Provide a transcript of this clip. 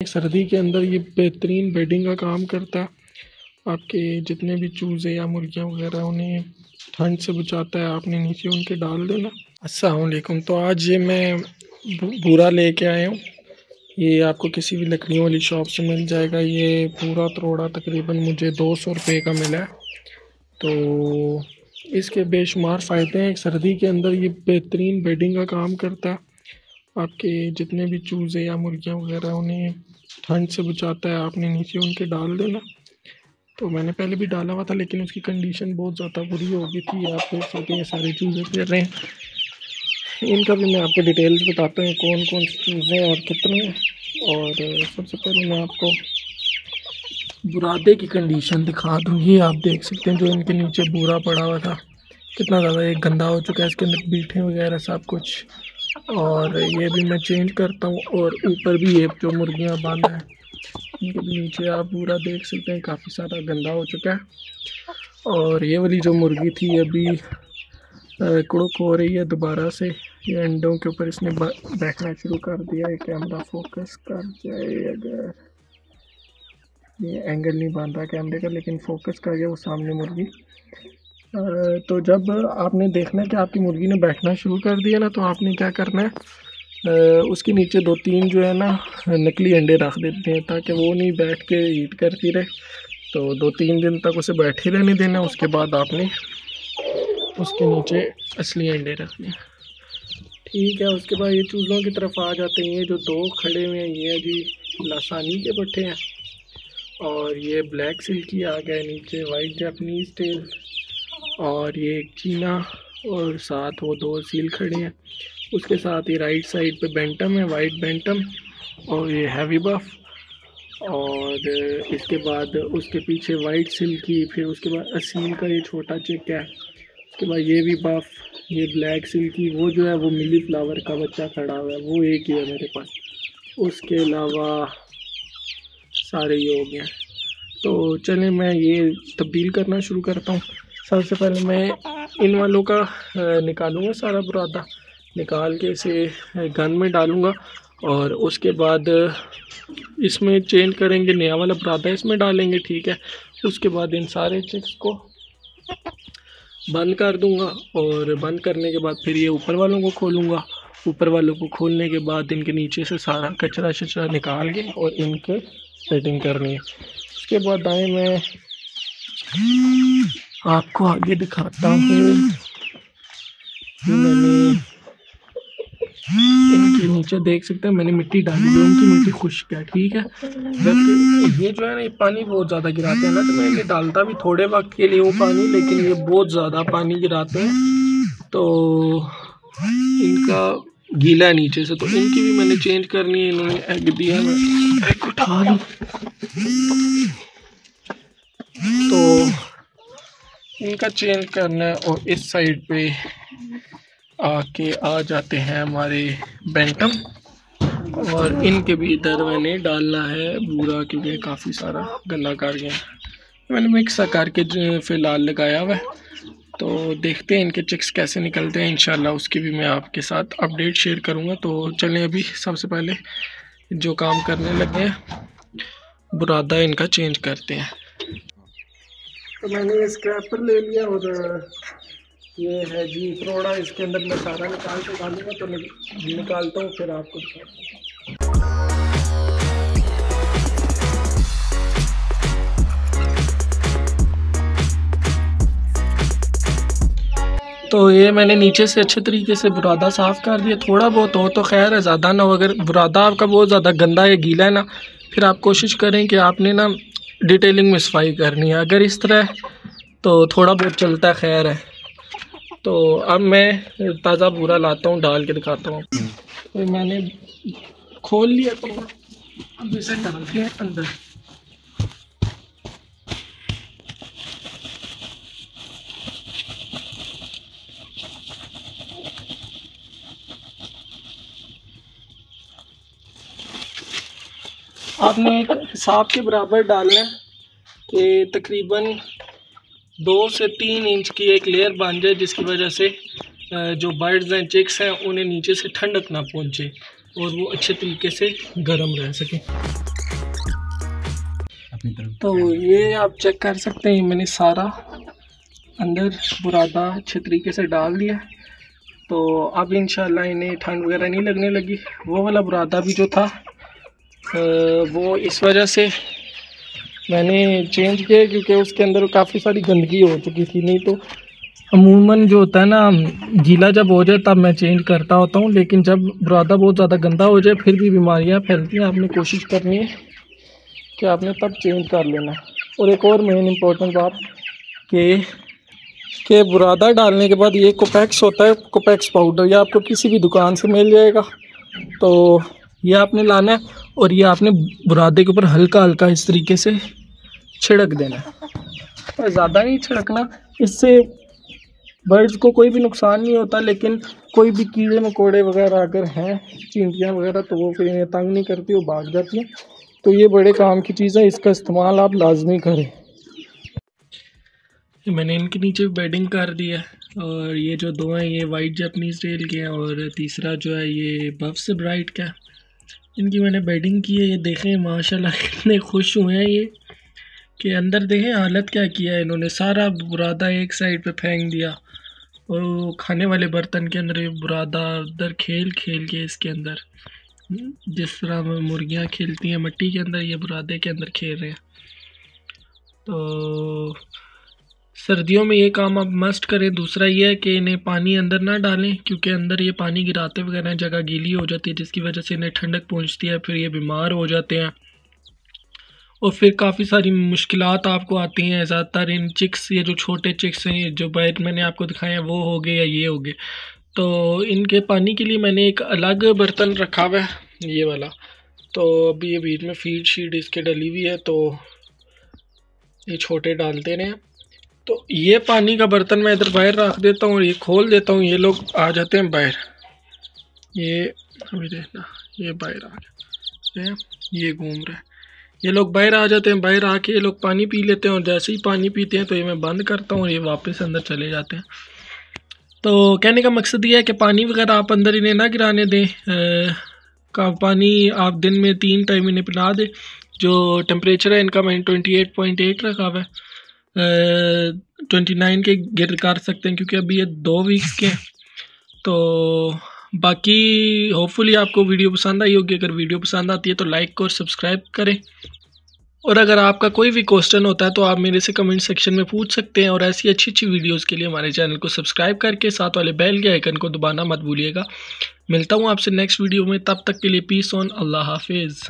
सर्दी के अंदर ये बेहतरीन बेडिंग का काम करता है। आपके जितने भी चूज़े या मुर्गियाँ वगैरह उन्हें ठंड से बचाता है। आपने नीचे उनके डाल देना। अस्सलाम वालेकुम। तो आज ये मैं बूरा लेके आया हूँ। ये आपको किसी भी लकड़ियों वाली शॉप से मिल जाएगा। ये पूरा तरोड़ा तकरीबन मुझे 200 रुपये का मिला है। तो इसके बेशुमार फ़ायदे हैं। सर्दी के अंदर ये बेहतरीन बेडिंग का काम करता है। आपके जितने भी चूज़े या मुर्गियाँ वगैरह उन्हें ठंड से बचाता है। आपने नीचे उनके डाल देना। तो मैंने पहले भी डाला हुआ था लेकिन उसकी कंडीशन बहुत ज़्यादा बुरी हो गई थी। आप देख सकते हैं सारे चूज़े फिर रहे हैं। इनका भी मैं आपको डिटेल्स बताता हूँ कौन कौन सी चूज़े हैं और कितने हैं। और सबसे पहले मैं आपको बुरादे की कंडीशन दिखा दूँ। ये आप देख सकते हैं जो इनके नीचे बूरा पड़ा हुआ था कितना ज़्यादा ये गंदा हो चुका है। इसके अंदर बीठे वगैरह सब कुछ। और ये भी मैं चेंज करता हूँ। और ऊपर भी ये जो मुर्गियाँ बांधा है इनके भी नीचे आप पूरा देख सकते हैं काफ़ी सारा गंदा हो चुका है। और ये वाली जो मुर्गी थी अभी कुड़क हो रही है दोबारा से। ये अंडों के ऊपर इसने बैठना शुरू कर दिया है। कैमरा फोकस कर जाए, अगर ये एंगल नहीं बन रहा कैमरे का लेकिन फोकस कर गया वो सामने मुर्गी। तो जब आपने देखना है कि आपकी मुर्गी ने बैठना शुरू कर दिया ना, तो आपने क्या करना है, उसके नीचे 2-3 जो है ना नकली अंडे रख देते हैं ताकि वो नहीं बैठ के ईट करती रहे। तो 2-3 दिन तक उसे बैठे रहने देना। उसके बाद आपने उसके नीचे असली अंडे रखने। ठीक है, उसके बाद ये चूज़ों की तरफ आ जाते हैं। ये जो 2 खड़े हुए हैं ये जी लासानी के पट्टे हैं। और ये ब्लैक सिल्की आ गया नीचे, वाइट जापानीज़ टेल, और ये एक चीना, और साथ वो 2 सील खड़े हैं। उसके साथ ही राइट साइड पे बेंटम है, वाइट बेंटम, और ये हैवी बफ। और इसके बाद उसके पीछे वाइट सिल्की, फिर उसके बाद असील का ये छोटा चिक है। उसके बाद ये भी बफ, ये ब्लैक सिल्की, वो जो है वो मिली फ्लावर का बच्चा खड़ा हुआ है, वो एक ही है मेरे पास। उसके अलावा सारे ये हो गए। तो चलें मैं ये तब्दील करना शुरू करता हूँ। सबसे पहले मैं इन वालों का निकालूंगा सारा बुरादा, निकाल के इसे गन में डालूंगा। और उसके बाद इसमें चेंज करेंगे, नया वाला बुरादा इसमें डालेंगे। ठीक है, उसके बाद इन सारे चिक्स को बंद कर दूंगा। और बंद करने के बाद फिर ये ऊपर वालों को खोलूँगा। ऊपर वालों को खोलने के बाद इनके नीचे से सारा कचरा शचरा निकाल के और इनके सेटिंग करनी है। उसके बाद आए मैं आपको आगे दिखाता हूँ। मैंने इनके नीचे देख सकते हैं मैंने मिट्टी डाली है, उनकी मिट्टी खुश्क है। ठीक है, जबकि ये जो है ना ये पानी बहुत ज़्यादा गिराते हैं ना, तो मैं इन्हें डालता भी थोड़े वक्त के लिए वो पानी, लेकिन ये बहुत ज़्यादा पानी गिराते हैं तो इनका गीला है नीचे से। तो इनकी भी मैंने चेंज करनी है। इन्होंने एग दिया, मैं एग उठा लूँ। तो इनका चेंज करना है। और इस साइड पे आके आ जाते हैं हमारे बेंटम, और इनके भी इधर मैंने डालना है बूरा क्योंकि काफ़ी सारा गंदा कर गया। मैंने मिक्स करके फ़िलहाल लगाया हुआ है। तो देखते हैं इनके चिक्स कैसे निकलते हैं। इंशाल्लाह उसकी भी मैं आपके साथ अपडेट शेयर करूँगा। तो चलें अभी सबसे पहले जो काम करने लगे हैं, बुरादा इनका चेंज करते हैं। तो मैंने ये स्क्रैपर ले लिया और ये है जी थोड़ा, इसके अंदर मैं सारा निकाल के डालूंगा। तो निकालता हूँ फिर आपको दिखाता हूँ। तो ये मैंने नीचे से अच्छे तरीके से बुरादा साफ़ कर दिया। थोड़ा बहुत हो तो खैर है, ज़्यादा ना हो। अगर बुरादा आपका बहुत ज़्यादा गंदा या गीला है ना, फिर आप कोशिश करें कि आपने ना डिटेलिंग में सफाई करनी है। अगर इस तरह तो थोड़ा बहुत चलता है, खैर है। तो अब मैं ताज़ा बूरा लाता हूँ, डाल के दिखाता हूँ। तो मैंने खोल लिया, तो अब इसे डालते हैं अंदर। आपने एक हिसाब के बराबर डालना है कि तकरीबन 2 से 3 इंच की एक लेयर बन जाए, जिसकी वजह से जो बर्ड्स हैं, चिक्स हैं, उन्हें नीचे से ठंडक ना पहुंचे। और वो अच्छे तरीके से गर्म रह सके। तो ये आप चेक कर सकते हैं, मैंने सारा अंदर बुरादा अच्छे तरीके से डाल दिया। तो अब इंशाल्लाह इन्हें ठंड वगैरह नहीं लगने लगी। वो वाला बुरादा भी जो था वो इस वजह से मैंने चेंज किया क्योंकि उसके अंदर काफ़ी सारी गंदगी हो चुकी थी। नहीं तो अमूमन जो होता है ना, गीला जब हो जाए तब मैं चेंज करता होता हूँ, लेकिन जब बुरादा बहुत ज़्यादा गंदा हो जाए फिर भी बीमारियाँ फैलती हैं। आपने कोशिश करनी है कि आपने तब चेंज कर लेना। और एक और मेन इम्पोर्टेंट बात कि बुरादा डालने के बाद ये कोपेक्स होता है, कोपेक्स पाउडर, ये आपको किसी भी दुकान से मिल जाएगा। तो ये आपने लाना है और ये आपने बुरादे के ऊपर हल्का हल्का इस तरीके से छिड़क देना है, और ज़्यादा नहीं छिड़कना। इससे बर्ड्स को कोई भी नुकसान नहीं होता, लेकिन कोई भी कीड़े मकोड़े वगैरह अगर हैं, चींटियाँ वगैरह, तो वो फिर इन्हें तंग नहीं करती, वो भाग जाती हैं। तो ये बड़े काम की चीज़ है, इसका इस्तेमाल आप लाजमी करें। मैंने इनके नीचे बेडिंग कर दिया है, और ये जो दो हैं ये वाइट जापानीज़ टेल के हैं, और तीसरा जो है ये बफ से ब्राइट का। इनकी मैंने बेडिंग की है। ये देखें माशाल्लाह कितने खुश हुए हैं ये, कि अंदर देखें हालत क्या किया है इन्होंने। सारा बुरादा एक साइड पे फेंक दिया, और वो खाने वाले बर्तन के अंदर ये बुरादा उधर खेल खेल के इसके अंदर, जिस तरह मुर्गियाँ खेलती हैं मिट्टी के अंदर, ये बुरादे के अंदर खेल रहे हैं। तो सर्दियों में ये काम आप मस्ट करें। दूसरा ये है कि इन्हें पानी अंदर ना डालें, क्योंकि अंदर ये पानी गिराते वगैरह जगह गीली हो जाती है, जिसकी वजह से इन्हें ठंडक पहुंचती है, फिर ये बीमार हो जाते हैं, और फिर काफ़ी सारी मुश्किलात आपको आती हैं। ज़्यादातर इन चिक्स, ये जो छोटे चिक्स हैं जो बाहर मैंने आपको दिखाए हैं, वो हो गए या ये हो गए। तो इनके पानी के लिए मैंने एक अलग बर्तन रखा हुआ है, ये वाला। तो अभी ये बीच में फीड शीड इसके डली हुई है, तो ये छोटे डालते रहे। तो ये पानी का बर्तन मैं इधर बाहर रख देता हूँ, और ये खोल देता हूँ, ये लोग आ जाते हैं बाहर। ये अभी देखना, ये बाहर आ गया, ये घूम रहा है। ये लोग बाहर आ जाते हैं, बाहर आके ये लोग पानी पी लेते हैं, और जैसे ही पानी पीते हैं तो ये मैं बंद करता हूँ और ये वापस अंदर चले जाते हैं। तो कहने का मकसद ये है कि पानी वगैरह आप अंदर इन्हें ना गिराने दें। का पानी आप दिन में 3 टाइम इन्हें पिला दें। जो टेम्परेचर है इनका मैंने 28.8 रखा हुआ है। 29 के गिर कर सकते हैं, क्योंकि अभी ये 2 वीक्स के हैं। तो बाकी होपफुली आपको वीडियो पसंद आई होगी। अगर वीडियो पसंद आती है तो लाइक और सब्सक्राइब करें, और अगर आपका कोई भी क्वेश्चन होता है तो आप मेरे से कमेंट सेक्शन में पूछ सकते हैं। और ऐसी अच्छी अच्छी वीडियोस के लिए हमारे चैनल को सब्सक्राइब करके साथ वाले बेल के आइकन को दबाना मत भूलिएगा। मिलता हूँ आपसे नेक्स्ट वीडियो में, तब तक के लिए पीस ऑन, अल्लाह हाफिज़।